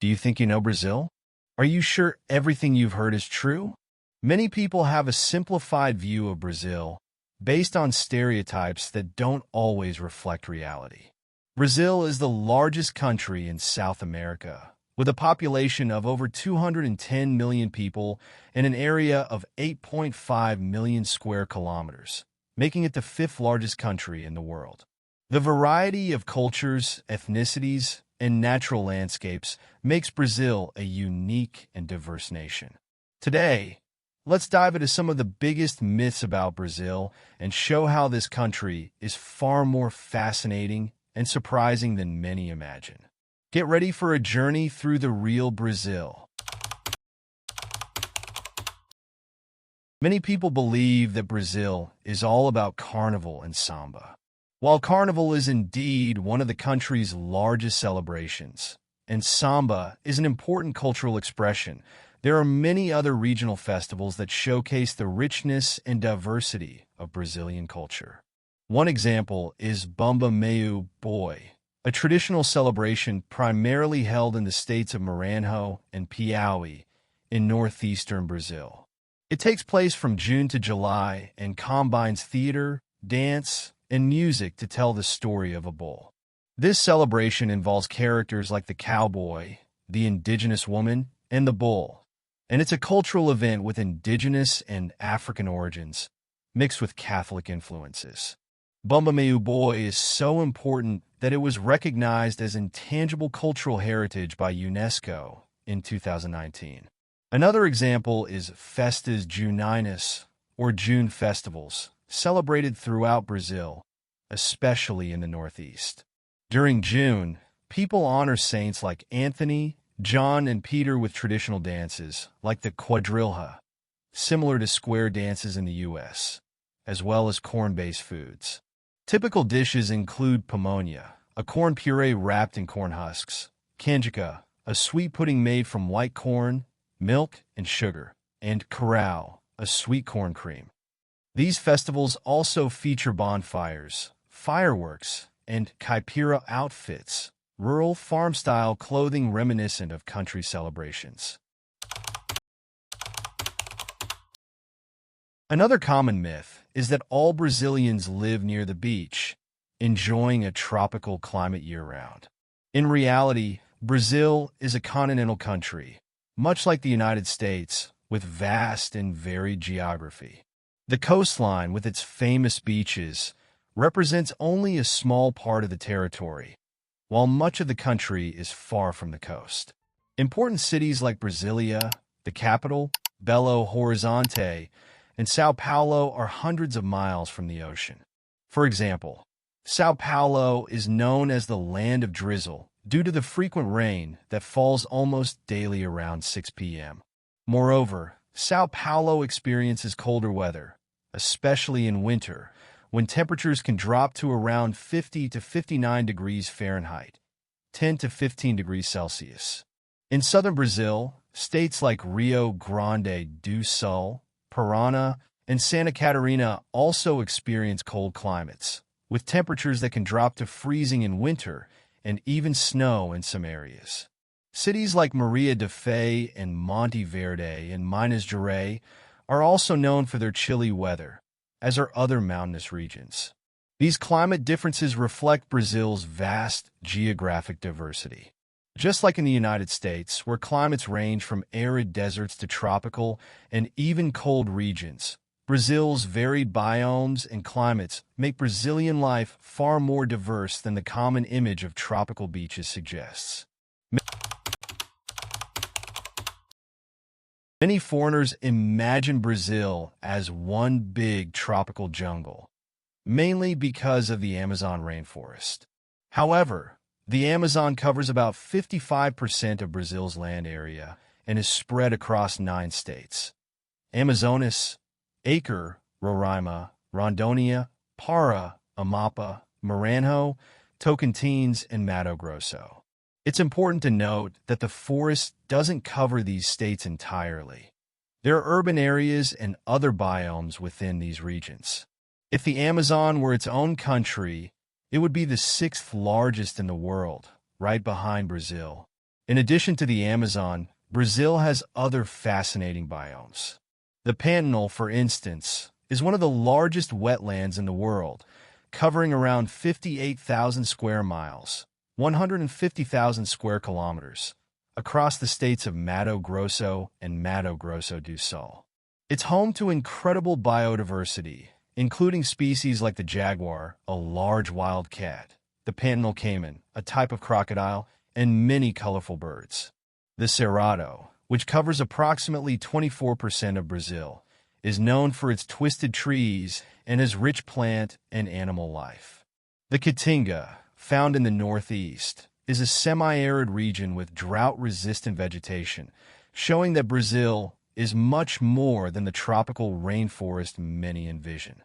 Do you think you know Brazil? Are you sure everything you've heard is true? Many people have a simplified view of Brazil based on stereotypes that don't always reflect reality. Brazil is the largest country in South America, with a population of over 210 million people and an area of 8.5 million square kilometers, making it the fifth largest country in the world. The variety of cultures, ethnicities, and natural landscapes makes Brazil a unique and diverse nation. Today, let's dive into some of the biggest myths about Brazil and show how this country is far more fascinating and surprising than many imagine. Get ready for a journey through the real Brazil. Many people believe that Brazil is all about carnival and samba. While carnival is indeed one of the country's largest celebrations, and samba is an important cultural expression, there are many other regional festivals that showcase the richness and diversity of Brazilian culture. One example is Bumba Meu Boi, a traditional celebration primarily held in the states of Maranhão and Piauí in northeastern Brazil. It takes place from June to July and combines theater, dance, and music to tell the story of a bull. This celebration involves characters like the cowboy, the indigenous woman, and the bull, and it's a cultural event with indigenous and African origins, mixed with Catholic influences. Bumba Meu Boi is so important that it was recognized as intangible cultural heritage by UNESCO in 2019. Another example is Festas Juninas, or June festivals, celebrated throughout Brazil, especially in the Northeast. During June, people honor saints like Anthony, John, and Peter with traditional dances, like the quadrilha, similar to square dances in the U.S., as well as corn-based foods. Typical dishes include pamonha, a corn puree wrapped in corn husks, canjica, a sweet pudding made from white corn, milk, and sugar, and curau, a sweet corn cream. These festivals also feature bonfires, fireworks, and caipira outfits, rural farm-style clothing reminiscent of country celebrations. Another common myth is that all Brazilians live near the beach, enjoying a tropical climate year-round. In reality, Brazil is a continental country, much like the United States, with vast and varied geography. The coastline, with its famous beaches, represents only a small part of the territory, while much of the country is far from the coast. Important cities like Brasilia, the capital, Belo Horizonte, and Sao Paulo are hundreds of miles from the ocean. For example, Sao Paulo is known as the land of drizzle due to the frequent rain that falls almost daily around 6 p.m. Moreover, Sao Paulo experiences colder weather, especially in winter, when temperatures can drop to around 50 to 59 degrees Fahrenheit, 10 to 15 degrees Celsius. In southern Brazil, states like Rio Grande do Sul, Paraná, and Santa Catarina also experience cold climates, with temperatures that can drop to freezing in winter and even snow in some areas. Cities like Maria da Fe and Monte Verde in Minas Gerais are also known for their chilly weather, as are other mountainous regions. These climate differences reflect Brazil's vast geographic diversity. Just like in the United States, where climates range from arid deserts to tropical and even cold regions, Brazil's varied biomes and climates make Brazilian life far more diverse than the common image of tropical beaches suggests. Many foreigners imagine Brazil as one big tropical jungle, mainly because of the Amazon rainforest. However, the Amazon covers about 55% of Brazil's land area and is spread across 9 states: Amazonas, Acre, Roraima, Rondônia, Para, Amapá, Maranhão, Tocantins, and Mato Grosso. It's important to note that the forest doesn't cover these states entirely. There are urban areas and other biomes within these regions. If the Amazon were its own country, it would be the 6th largest in the world, right behind Brazil. In addition to the Amazon, Brazil has other fascinating biomes. The Pantanal, for instance, is one of the largest wetlands in the world, covering around 58,000 square miles, 150,000 square kilometers, across the states of Mato Grosso and Mato Grosso do Sul. It's home to incredible biodiversity, including species like the jaguar, a large wild cat, the Pantanal caiman, a type of crocodile, and many colorful birds. The Cerrado, which covers approximately 24% of Brazil, is known for its twisted trees and its rich plant and animal life. The Caatinga, found in the northeast, is a semi-arid region with drought-resistant vegetation, showing that Brazil is much more than the tropical rainforest many envision.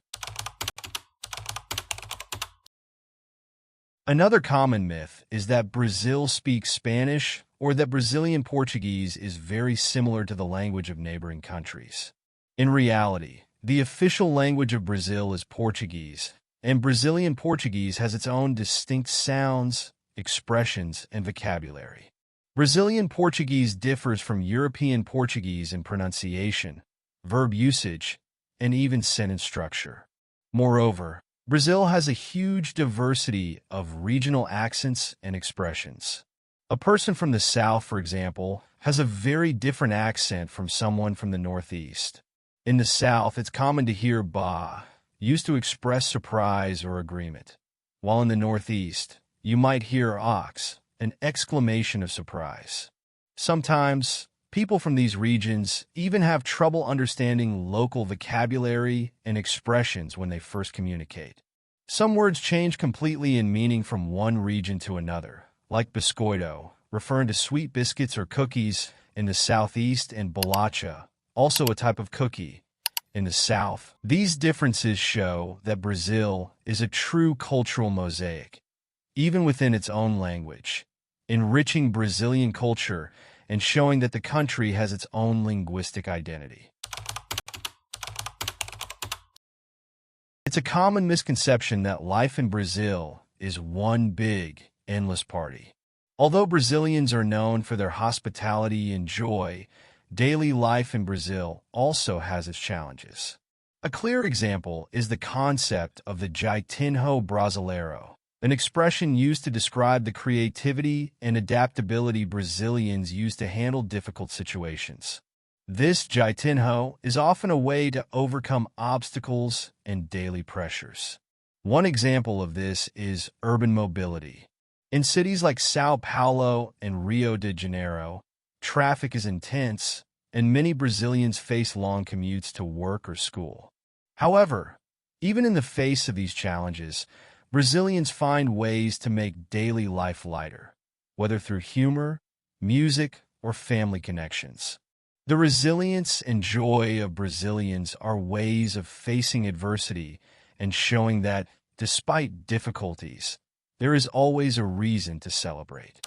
Another common myth is that Brazil speaks Spanish or that Brazilian Portuguese is very similar to the language of neighboring countries. In reality, the official language of Brazil is Portuguese, and Brazilian Portuguese has its own distinct sounds, expressions, and vocabulary. Brazilian Portuguese differs from European Portuguese in pronunciation, verb usage, and even sentence structure. Moreover, Brazil has a huge diversity of regional accents and expressions. A person from the South, for example, has a very different accent from someone from the Northeast. In the South, it's common to hear "bah," used to express surprise or agreement, while in the Northeast, you might hear "ox," an exclamation of surprise. Sometimes, people from these regions even have trouble understanding local vocabulary and expressions when they first communicate. Some words change completely in meaning from one region to another, like biscoito, referring to sweet biscuits or cookies in the Southeast, and bolacha, also a type of cookie, in the South. These differences show that Brazil is a true cultural mosaic, even within its own language, enriching Brazilian culture and showing that the country has its own linguistic identity. It's a common misconception that life in Brazil is one big, endless party. Although Brazilians are known for their hospitality and joy, daily life in Brazil also has its challenges. A clear example is the concept of the jeitinho brasileiro, an expression used to describe the creativity and adaptability Brazilians use to handle difficult situations. This jeitinho is often a way to overcome obstacles and daily pressures. One example of this is urban mobility. In cities like São Paulo and Rio de Janeiro, traffic is intense, and many Brazilians face long commutes to work or school. However, even in the face of these challenges, Brazilians find ways to make daily life lighter, whether through humor, music, or family connections. The resilience and joy of Brazilians are ways of facing adversity and showing that, despite difficulties, there is always a reason to celebrate.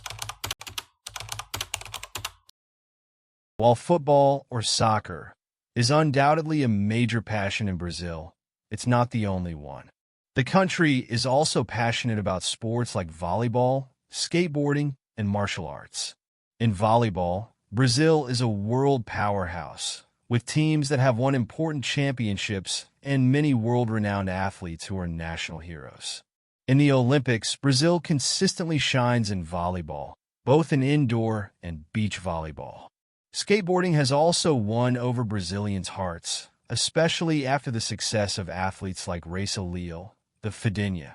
While football or soccer is undoubtedly a major passion in Brazil, it's not the only one. The country is also passionate about sports like volleyball, skateboarding, and martial arts. In volleyball, Brazil is a world powerhouse, with teams that have won important championships and many world-renowned athletes who are national heroes. In the Olympics, Brazil consistently shines in volleyball, both in indoor and beach volleyball. Skateboarding has also won over Brazilians' hearts, especially after the success of athletes like Raisa Leal, the Fidinha,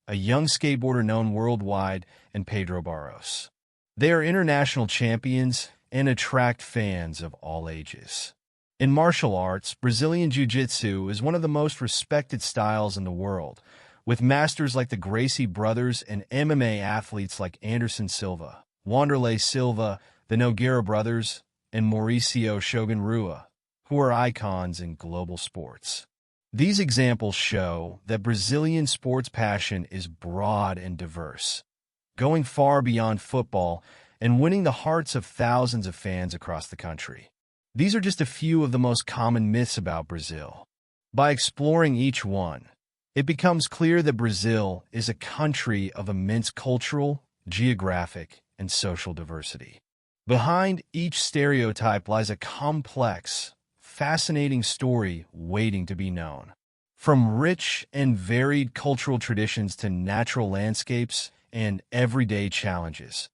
a young skateboarder known worldwide, and Pedro Barros. They are international champions and attract fans of all ages. In martial arts, Brazilian Jiu-Jitsu is one of the most respected styles in the world, with masters like the Gracie brothers and MMA athletes like Anderson Silva, Wanderlei Silva, the Nogueira brothers, and Mauricio Shogun Rua, who are icons in global sports. These examples show that Brazilian sports passion is broad and diverse, going far beyond football and winning the hearts of thousands of fans across the country. These are just a few of the most common myths about Brazil. By exploring each one, it becomes clear that Brazil is a country of immense cultural, geographic, and social diversity. Behind each stereotype lies a complex, fascinating story waiting to be known. From rich and varied cultural traditions to natural landscapes and everyday challenges,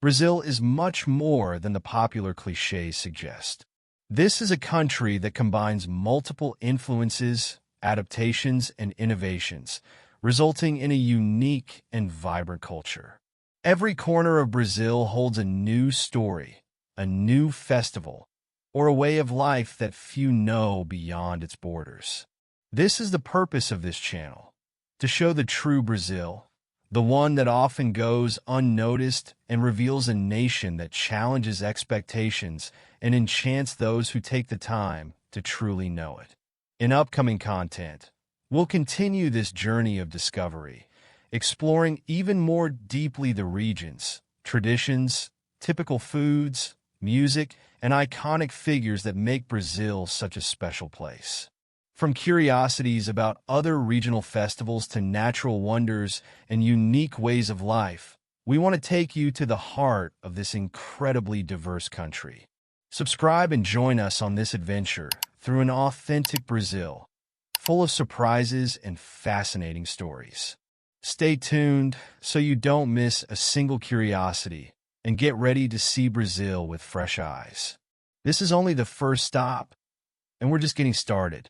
Brazil is much more than the popular clichés suggest. This is a country that combines multiple influences, adaptations, and innovations, resulting in a unique and vibrant culture. Every corner of Brazil holds a new story, a new festival, or a way of life that few know beyond its borders. This is the purpose of this channel, to show the true Brazil, the one that often goes unnoticed and reveals a nation that challenges expectations and enchants those who take the time to truly know it. In upcoming content, we'll continue this journey of discovery, exploring even more deeply the regions, traditions, typical foods, music, and iconic figures that make Brazil such a special place. From curiosities about other regional festivals to natural wonders and unique ways of life, we want to take you to the heart of this incredibly diverse country. Subscribe and join us on this adventure through an authentic Brazil, full of surprises and fascinating stories. Stay tuned so you don't miss a single curiosity, and get ready to see Brazil with fresh eyes. This is only the first stop, and we're just getting started.